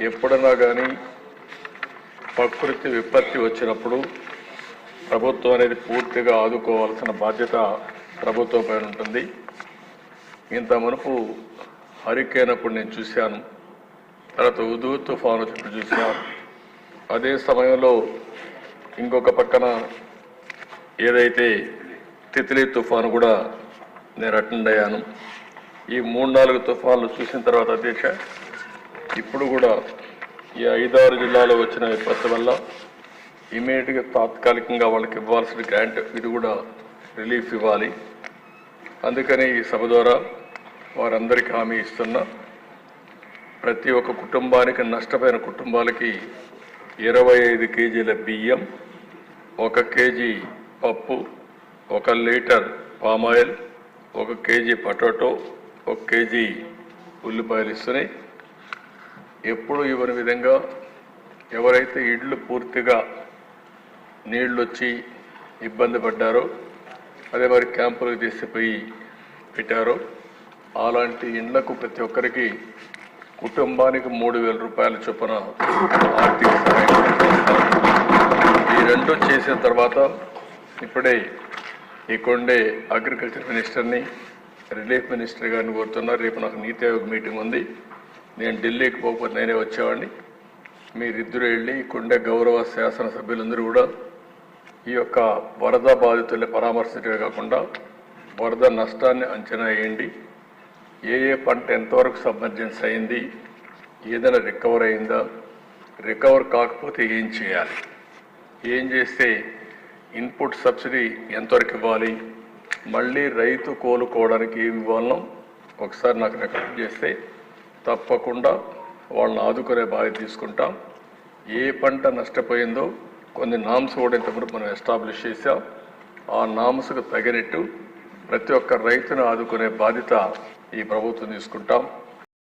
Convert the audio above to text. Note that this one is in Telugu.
ఎప్పుడన్నా కానీ ప్రకృతి విపత్తి వచ్చినప్పుడు ప్రభుత్వం అనేది పూర్తిగా ఆదుకోవాల్సిన బాధ్యత ప్రభుత్వం పైన ఉంటుంది. ఇంత మునుపు హరికేన్ అప్పుడు నేను చూశాను, తర్వాత ఉదూ తుఫాను వచ్చినప్పుడు చూశాను. అదే సమయంలో ఇంకొక పక్కన ఏదైతే తిత్లీ తుఫాను కూడా నేను అటెండ్ అయ్యాను. ఈ 3-4 తుఫాన్లు చూసిన తర్వాత అధ్యక్ష, ఇప్పుడు కూడా ఈ 5-6 జిల్లాలో వచ్చిన విపత్తు వల్ల ఇమీడియట్గా తాత్కాలికంగా వాళ్ళకి ఇవ్వాల్సిన గ్రాంట్ ఇది కూడా రిలీఫ్ ఇవ్వాలి. అందుకని ఈ సభ ద్వారా వారందరికీ హామీ ఇస్తున్నా, ప్రతి ఒక్క కుటుంబానికి, నష్టపోయిన కుటుంబాలకి 25 కేజీల బియ్యం, 1 కేజీ పప్పు, 1 litre palm oil, 1 KG potato, 1 KG ఉల్లిపాయలు ఇస్తున్నాయి. ఎప్పుడు ఇవ్వని విధంగా ఎవరైతే ఇళ్ళు పూర్తిగా నీళ్ళు వచ్చి ఇబ్బంది పడ్డారో, అదే మరి క్యాంపులకు తీసుకుపోయి పెట్టారో, అలాంటి ఇళ్లకు ప్రతి ఒక్కరికి కుటుంబానికి 3,000 రూపాయల చొప్పున ఆర్థిక సహాయం. ఈ రెండు చేసిన తర్వాత ఇప్పుడే ఇక్కడే అగ్రికల్చర్ మినిస్టర్ని, రిలీఫ్ మినిస్టర్ గారిని కోరుతున్నారు. రేపు నాకు నీతి ఆయోగ్ మీటింగ్ ఉంది, నేను ఢిల్లీకి పోకపోతే నేనే వచ్చేవాడిని. మీరిద్దరూ వెళ్ళి ఇక్కడే గౌరవ శాసనసభ్యులందరూ కూడా ఈ యొక్క వరద బాధితుల్ని పరామర్శించడమే కాకుండా వరద నష్టాన్ని అంచనా వేయండి. ఏ పంట ఎంతవరకు సబ్మర్జెన్స్ అయింది, ఏదైనా రికవర్ అయిందా, రికవర్ కాకపోతే ఏం చేయాలి, ఏం చేస్తే ఇన్పుట్ సబ్సిడీ ఎంతవరకు ఇవ్వాలి, మళ్ళీ రైతు కోలుకోవడానికి ఏమి ఇవ్వాలనో ఒకసారి నాకు రికమెండ్ చేస్తే తప్పకుండా వాళ్ళని ఆదుకునే బాధ్యత తీసుకుంటాం. ఏ పంట నష్టపోయిందో కొన్ని నామ్స్ కూడా ఇంతకుముందు మనం ఎస్టాబ్లిష్ చేశాం. ఆ నామ్స్కు తగినట్టు ప్రతి ఒక్క రైతును ఆదుకునే బాధ్యత ఈ ప్రభుత్వం తీసుకుంటాం.